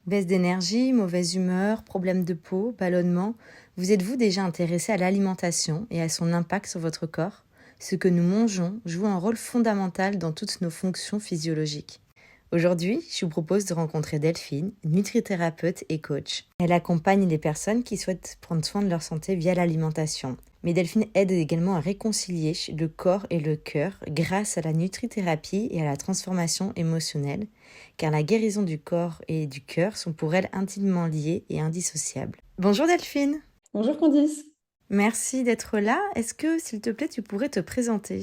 Baisse d'énergie, mauvaise humeur, problème de peau, ballonnement. Vous êtes-vous déjà intéressé à l'alimentation et à son impact sur votre corps? Ce que nous mangeons joue un rôle fondamental dans toutes nos fonctions physiologiques. Aujourd'hui, je vous propose de rencontrer Delphine, nutrithérapeute et coach. Elle accompagne les personnes qui souhaitent prendre soin de leur santé via l'alimentation. Mais Delphine aide également à réconcilier le corps et le cœur grâce à la nutrithérapie et à la transformation émotionnelle, car la guérison du corps et du cœur sont pour elle intimement liées et indissociables. Bonjour Delphine, Bonjour Candice. merci d'être là. Est-ce que, s'il te plaît, tu pourrais te présenter?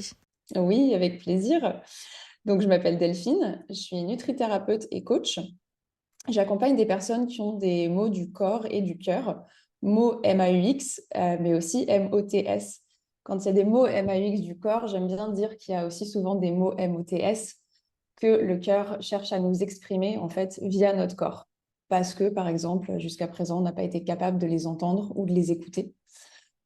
Oui, avec plaisir. Donc, je m'appelle Delphine, je suis nutrithérapeute et coach. J'accompagne des personnes qui ont des maux du corps et du cœur, maux MAUX, mais aussi MOTS. Quand il y a des maux MAUX du corps, j'aime bien dire qu'il y a aussi souvent des maux MOTS que le cœur cherche à nous exprimer en fait via notre corps. Parce que, par exemple, jusqu'à présent, on n'a pas été capable de les entendre ou de les écouter.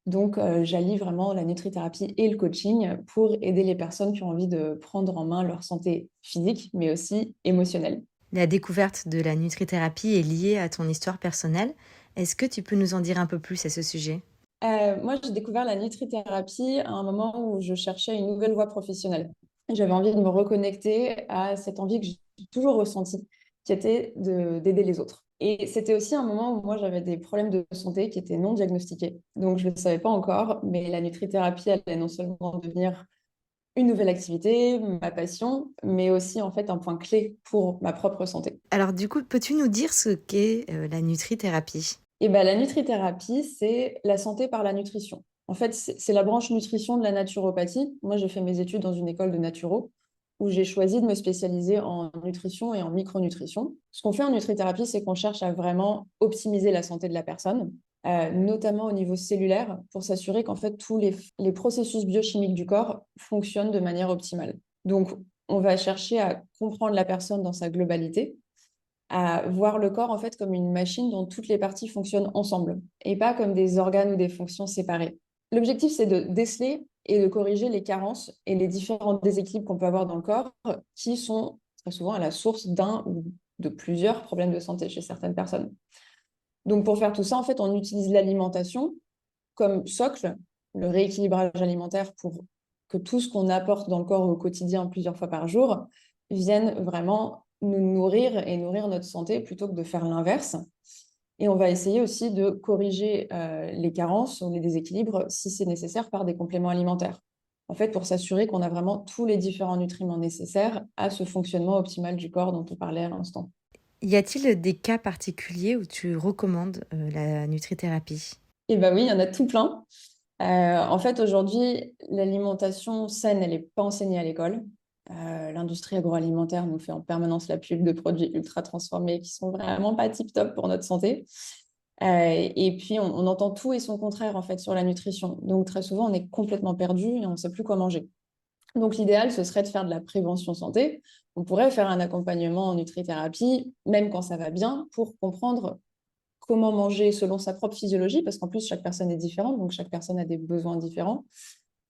Donc, j'allie vraiment la nutrithérapie et le coaching pour aider les personnes qui ont envie de prendre en main leur santé physique, mais aussi émotionnelle. La découverte de la nutrithérapie est liée à ton histoire personnelle. Est-ce que tu peux nous en dire un peu plus à ce sujet? Moi, j'ai découvert la nutrithérapie à un moment où je cherchais une nouvelle voie professionnelle. J'avais envie de me reconnecter à cette envie que j'ai toujours ressentie, qui était d'aider les autres. Et c'était aussi un moment où moi, j'avais des problèmes de santé qui étaient non diagnostiqués. Donc, je ne le savais pas encore, mais la nutrithérapie allait non seulement devenir une nouvelle activité, ma passion, mais aussi en fait un point clé pour ma propre santé. Alors du coup, peux-tu nous dire ce qu'est la nutrithérapie? Et ben, la nutrithérapie, c'est la santé par la nutrition. En fait, c'est la branche nutrition de la naturopathie. Moi, j'ai fait mes études dans une école de naturo où j'ai choisi de me spécialiser en nutrition et en micronutrition. Ce qu'on fait en nutrithérapie, c'est qu'on cherche à vraiment optimiser la santé de la personne, notamment au niveau cellulaire, pour s'assurer qu'en fait, tous les processus biochimiques du corps fonctionnent de manière optimale. Donc, on va chercher à comprendre la personne dans sa globalité, à voir le corps en fait comme une machine dont toutes les parties fonctionnent ensemble et pas comme des organes ou des fonctions séparées. L'objectif, c'est de déceler et de corriger les carences et les différents déséquilibres qu'on peut avoir dans le corps qui sont très souvent à la source d'un ou de plusieurs problèmes de santé chez certaines personnes. Donc pour faire tout ça, en fait, on utilise l'alimentation comme socle, le rééquilibrage alimentaire pour que tout ce qu'on apporte dans le corps au quotidien plusieurs fois par jour vienne vraiment nous nourrir et nourrir notre santé plutôt que de faire l'inverse. Et on va essayer aussi de corriger les carences ou les déséquilibres si c'est nécessaire par des compléments alimentaires. En fait, pour s'assurer qu'on a vraiment tous les différents nutriments nécessaires à ce fonctionnement optimal du corps dont on parlait à l'instant. Y a-t-il des cas particuliers où tu recommandes la nutrithérapie? Et ben oui, il y en a tout plein. En fait, aujourd'hui, l'alimentation saine, elle n'est pas enseignée à l'école. L'industrie agroalimentaire nous fait en permanence la pub de produits ultra transformés qui sont vraiment pas tip-top pour notre santé. Et puis, on entend tout et son contraire, en fait, sur la nutrition. Donc, très souvent, on est complètement perdu et on ne sait plus quoi manger. Donc, l'idéal, ce serait de faire de la prévention santé. On pourrait faire un accompagnement en nutrithérapie, même quand ça va bien, pour comprendre comment manger selon sa propre physiologie, parce qu'en plus, chaque personne est différente, donc chaque personne a des besoins différents,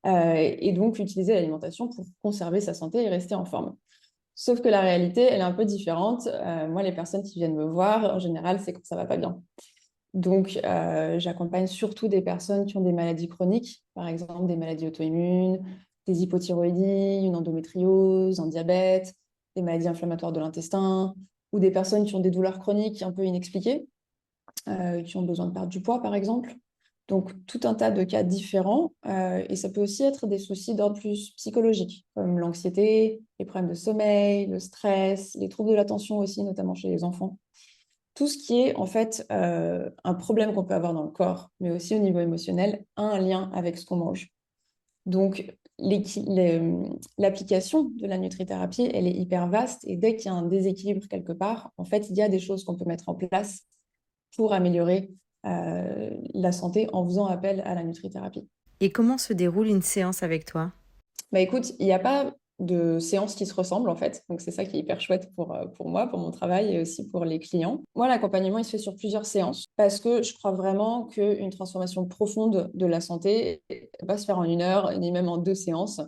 et donc utiliser l'alimentation pour conserver sa santé et rester en forme. Sauf que la réalité, elle est un peu différente. Moi, les personnes qui viennent me voir, en général, c'est quand ça va pas bien. Donc, j'accompagne surtout des personnes qui ont des maladies chroniques, par exemple des maladies auto-immunes, des hypothyroïdies, une endométriose, un diabète, des maladies inflammatoires de l'intestin, ou des personnes qui ont des douleurs chroniques un peu inexpliquées, qui ont besoin de perdre du poids, par exemple. Donc, tout un tas de cas différents. Et ça peut aussi être des soucis d'ordre plus psychologique, comme l'anxiété, les problèmes de sommeil, le stress, les troubles de l'attention aussi, notamment chez les enfants. Tout ce qui est en fait un problème qu'on peut avoir dans le corps, mais aussi au niveau émotionnel, a un lien avec ce qu'on mange. Donc, l'application de la nutrithérapie, elle est hyper vaste. Et dès qu'il y a un déséquilibre quelque part, en fait, il y a des choses qu'on peut mettre en place pour améliorer la santé en faisant appel à la nutrithérapie. Et comment se déroule une séance avec toi? Bah écoute, il n'y a pas de séance qui se ressemble en fait, donc c'est ça qui est hyper chouette pour moi, pour mon travail et aussi pour les clients. Moi, l'accompagnement, il se fait sur plusieurs séances parce que je crois vraiment qu'une transformation profonde de la santé ne va pas se faire en une heure ni même en deux séances.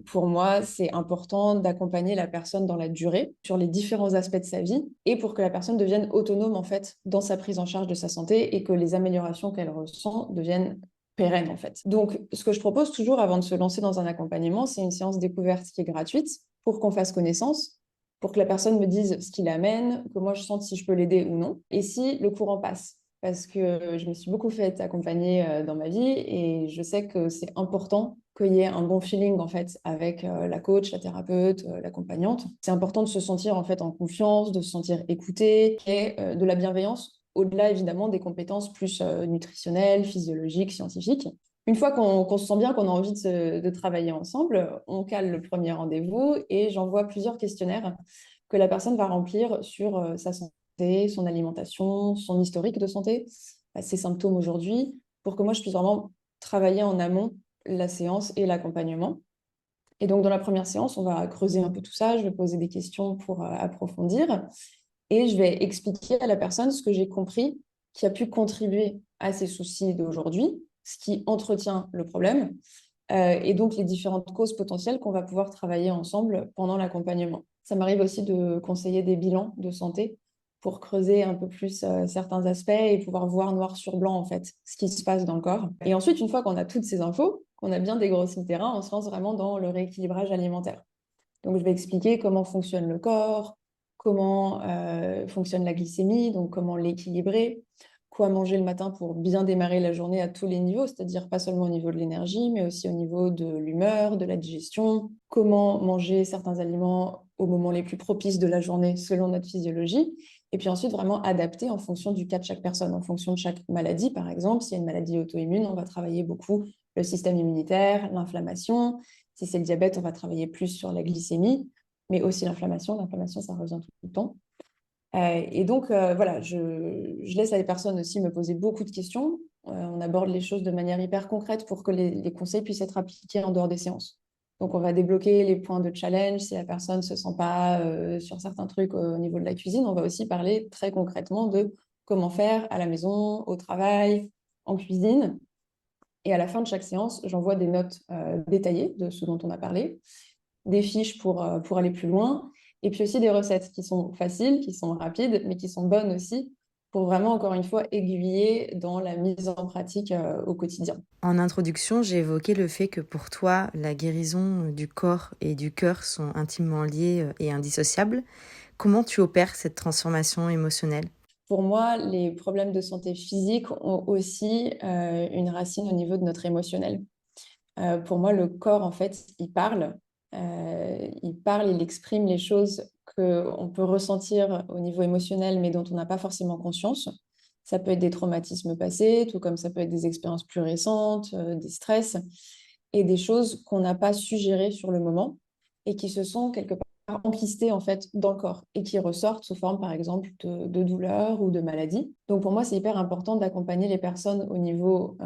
Pour moi, c'est important d'accompagner la personne dans la durée, sur les différents aspects de sa vie, et pour que la personne devienne autonome en fait dans sa prise en charge de sa santé et que les améliorations qu'elle ressent deviennent pérennes en fait. Donc, ce que je propose toujours avant de se lancer dans un accompagnement, c'est une séance découverte qui est gratuite pour qu'on fasse connaissance, pour que la personne me dise ce qui l'amène, que moi je sente si je peux l'aider ou non, et si le courant passe. Parce que je me suis beaucoup fait accompagner dans ma vie et je sais que c'est important qu'il y ait un bon feeling en fait avec la coach, la thérapeute, l'accompagnante. C'est important de se sentir en fait en confiance, de se sentir écouté et de la bienveillance au-delà évidemment des compétences plus nutritionnelles, physiologiques, scientifiques. Une fois qu'on se sent bien, qu'on a envie de travailler ensemble, on cale le premier rendez-vous et j'envoie plusieurs questionnaires que la personne va remplir sur sa santé, son alimentation, son historique de santé, ses symptômes aujourd'hui, pour que moi je puisse vraiment travailler en amont la séance et l'accompagnement. Et donc, dans la première séance, on va creuser un peu tout ça. Je vais poser des questions pour approfondir et je vais expliquer à la personne ce que j'ai compris qui a pu contribuer à ses soucis d'aujourd'hui, ce qui entretient le problème et donc les différentes causes potentielles qu'on va pouvoir travailler ensemble pendant l'accompagnement. Ça m'arrive aussi de conseiller des bilans de santé pour creuser un peu plus certains aspects et pouvoir voir noir sur blanc en fait ce qui se passe dans le corps. Et ensuite, une fois qu'on a toutes ces infos, qu'on a bien dégrossi le terrain, on se lance vraiment dans le rééquilibrage alimentaire. Donc, je vais expliquer comment fonctionne le corps, comment fonctionne la glycémie, donc comment l'équilibrer, quoi manger le matin pour bien démarrer la journée à tous les niveaux, c'est-à-dire pas seulement au niveau de l'énergie, mais aussi au niveau de l'humeur, de la digestion, comment manger certains aliments au moment les plus propices de la journée selon notre physiologie, et puis ensuite vraiment adapter en fonction du cas de chaque personne, en fonction de chaque maladie, par exemple. S'il y a une maladie auto-immune, on va travailler beaucoup le système immunitaire, l'inflammation. Si c'est le diabète, on va travailler plus sur la glycémie, mais aussi l'inflammation. L'inflammation, ça revient tout le temps. Et donc, voilà, je laisse les personnes aussi me poser beaucoup de questions. On aborde les choses de manière hyper concrète pour que les conseils puissent être appliqués en dehors des séances. Donc, on va débloquer les points de challenge. Si la personne ne se sent pas sur certains trucs au niveau de la cuisine, on va aussi parler très concrètement de comment faire à la maison, au travail, en cuisine. Et à la fin de chaque séance, j'envoie des notes détaillées de ce dont on a parlé, des fiches pour aller plus loin, et puis aussi des recettes qui sont faciles, qui sont rapides, mais qui sont bonnes aussi, pour vraiment, encore une fois, aiguiller dans la mise en pratique au quotidien. En introduction, j'ai évoqué le fait que pour toi, la guérison du corps et du cœur sont intimement liées et indissociables. Comment tu opères cette transformation émotionnelle? Pour moi, les problèmes de santé physique ont aussi une racine au niveau de notre émotionnel. Pour moi, le corps, en fait, il parle, il exprime les choses qu'on peut ressentir au niveau émotionnel, mais dont on n'a pas forcément conscience. Ça peut être des traumatismes passés, tout comme ça peut être des expériences plus récentes, des stress, et des choses qu'on n'a pas su gérer sur le moment et qui se sont quelque part enquistées en fait dans le corps et qui ressortent sous forme par exemple de douleurs ou de maladies. Donc pour moi, c'est hyper important d'accompagner les personnes au niveau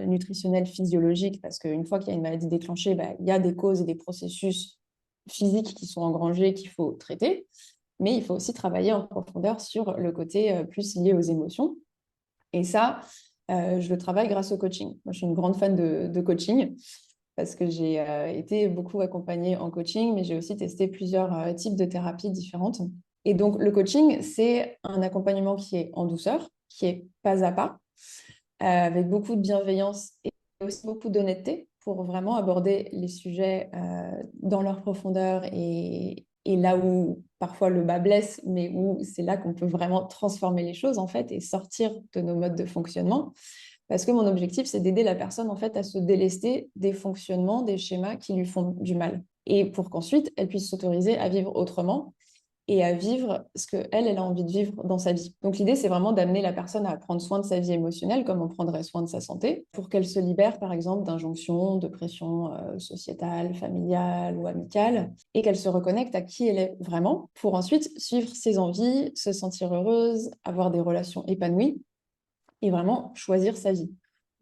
nutritionnel, physiologique, parce qu'une fois qu'il y a une maladie déclenchée, bah, il y a des causes et des processus physiques qui sont engrangés qu'il faut traiter, mais il faut aussi travailler en profondeur sur le côté plus lié aux émotions. Et ça, je le travaille grâce au coaching. Moi, je suis une grande fan de coaching parce que j'ai été beaucoup accompagnée en coaching, mais j'ai aussi testé plusieurs types de thérapies différentes. Et donc, le coaching, c'est un accompagnement qui est en douceur, qui est pas à pas, avec beaucoup de bienveillance et aussi beaucoup d'honnêteté pour vraiment aborder les sujets dans leur profondeur et là où parfois le bas blesse, mais où c'est là qu'on peut vraiment transformer les choses en fait et sortir de nos modes de fonctionnement. Parce que mon objectif, c'est d'aider la personne en fait à se délester des fonctionnements, des schémas qui lui font du mal. Et pour qu'ensuite, elle puisse s'autoriser à vivre autrement et à vivre ce qu'elle, elle a envie de vivre dans sa vie. Donc l'idée, c'est vraiment d'amener la personne à prendre soin de sa vie émotionnelle comme on prendrait soin de sa santé, pour qu'elle se libère, par exemple, d'injonctions, de pression sociétale, familiale ou amicale, et qu'elle se reconnecte à qui elle est vraiment, pour ensuite suivre ses envies, se sentir heureuse, avoir des relations épanouies, et vraiment choisir sa vie.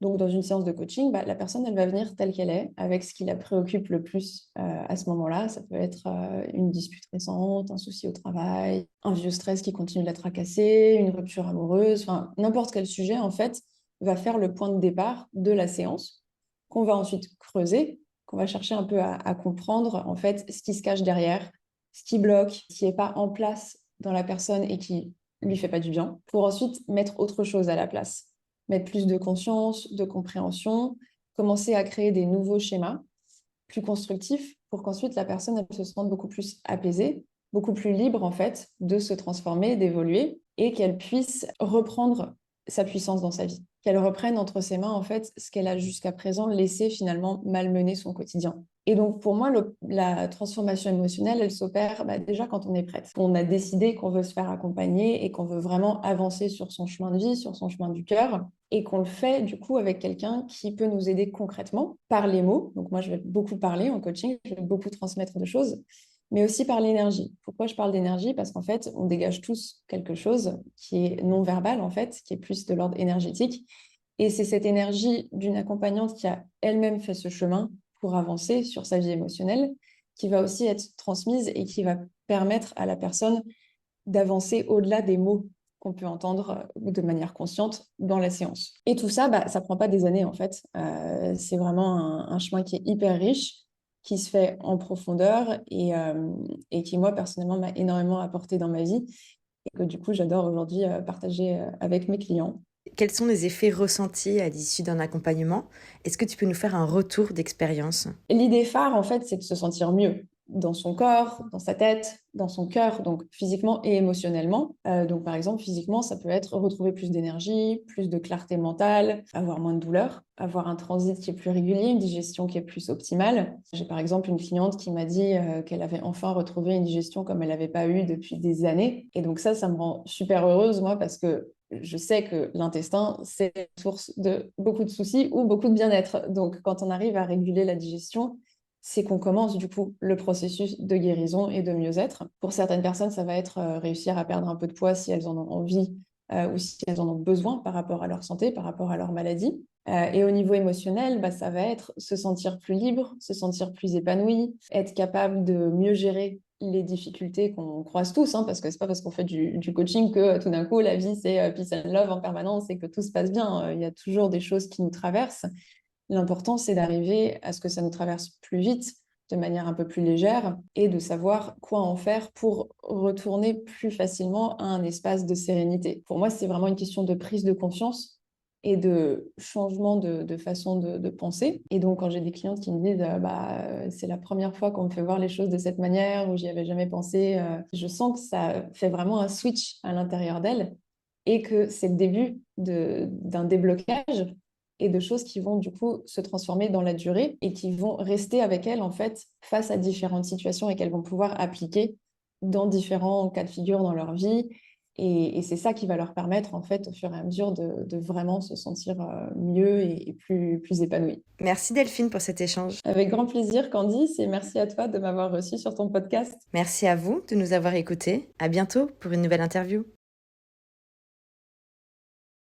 Donc, dans une séance de coaching, bah, la personne, elle va venir telle qu'elle est, avec ce qui la préoccupe le plus à ce moment-là. Ça peut être une dispute récente, un souci au travail, un vieux stress qui continue de la tracasser, une rupture amoureuse, enfin, n'importe quel sujet, en fait, va faire le point de départ de la séance, qu'on va ensuite creuser, qu'on va chercher un peu à comprendre en fait ce qui se cache derrière, ce qui bloque, ce qui n'est pas en place dans la personne et qui lui fait pas du bien, pour ensuite mettre autre chose à la place, mettre plus de conscience, de compréhension, commencer à créer des nouveaux schémas plus constructifs pour qu'ensuite la personne elle, se sente beaucoup plus apaisée, beaucoup plus libre en fait de se transformer, d'évoluer et qu'elle puisse reprendre sa puissance dans sa vie, qu'elle reprenne entre ses mains en fait ce qu'elle a jusqu'à présent laissé finalement malmener son quotidien. Et donc pour moi, la transformation émotionnelle, elle s'opère déjà quand on est prête. On a décidé qu'on veut se faire accompagner et qu'on veut vraiment avancer sur son chemin de vie, sur son chemin du cœur, et qu'on le fait du coup avec quelqu'un qui peut nous aider concrètement par les mots. Donc moi, je vais beaucoup parler en coaching, je vais beaucoup transmettre de choses, mais aussi par l'énergie. Pourquoi je parle d'énergie? Parce qu'en fait, on dégage tous quelque chose qui est non verbal, en fait, qui est plus de l'ordre énergétique. Et c'est cette énergie d'une accompagnante qui a elle-même fait ce chemin pour avancer sur sa vie émotionnelle, qui va aussi être transmise et qui va permettre à la personne d'avancer au-delà des mots qu'on peut entendre de manière consciente dans la séance. Et tout ça, ça prend pas des années en fait. C'est vraiment un chemin qui est hyper riche, qui se fait en profondeur et qui, moi, personnellement, m'a énormément apporté dans ma vie et que du coup, j'adore aujourd'hui partager avec mes clients. Quels sont les effets ressentis à l'issue d'un accompagnement? Est-ce que tu peux nous faire un retour d'expérience? L'idée phare, en fait, c'est de se sentir mieux dans son corps, dans sa tête, dans son cœur, donc physiquement et émotionnellement. Donc, par exemple, physiquement, ça peut être retrouver plus d'énergie, plus de clarté mentale, avoir moins de douleur, avoir un transit qui est plus régulier, une digestion qui est plus optimale. J'ai par exemple une cliente qui m'a dit qu'elle avait enfin retrouvé une digestion comme elle n'avait pas eu depuis des années. Et donc ça me rend super heureuse, moi, parce que je sais que l'intestin, c'est la source de beaucoup de soucis ou beaucoup de bien-être. Donc, quand on arrive à réguler la digestion, c'est qu'on commence du coup le processus de guérison et de mieux-être. Pour certaines personnes, ça va être réussir à perdre un peu de poids si elles en ont envie ou si elles en ont besoin par rapport à leur santé, par rapport à leur maladie. Et au niveau émotionnel, ça va être se sentir plus libre, se sentir plus épanoui, être capable de mieux gérer les difficultés qu'on croise tous, hein, parce que c'est pas parce qu'on fait du coaching que tout d'un coup la vie c'est peace and love en permanence et que tout se passe bien. Il y a toujours des choses qui nous traversent. L'important, c'est d'arriver à ce que ça nous traverse plus vite, de manière un peu plus légère, et de savoir quoi en faire pour retourner plus facilement à un espace de sérénité. Pour moi, c'est vraiment une question de prise de conscience et de changement de façon de penser. Et donc, quand j'ai des clientes qui me disent c'est la première fois qu'on me fait voir les choses de cette manière, ou j'y avais jamais pensé, je sens que ça fait vraiment un switch à l'intérieur d'elles et que c'est le début d'un déblocage et de choses qui vont du coup se transformer dans la durée et qui vont rester avec elles en fait face à différentes situations et qu'elles vont pouvoir appliquer dans différents cas de figure dans leur vie. Et c'est ça qui va leur permettre en fait au fur et à mesure de vraiment se sentir mieux et plus épanoui. Merci Delphine pour cet échange. Avec grand plaisir Candice et merci à toi de m'avoir reçu sur ton podcast. Merci à vous de nous avoir écoutés. À bientôt pour une nouvelle interview.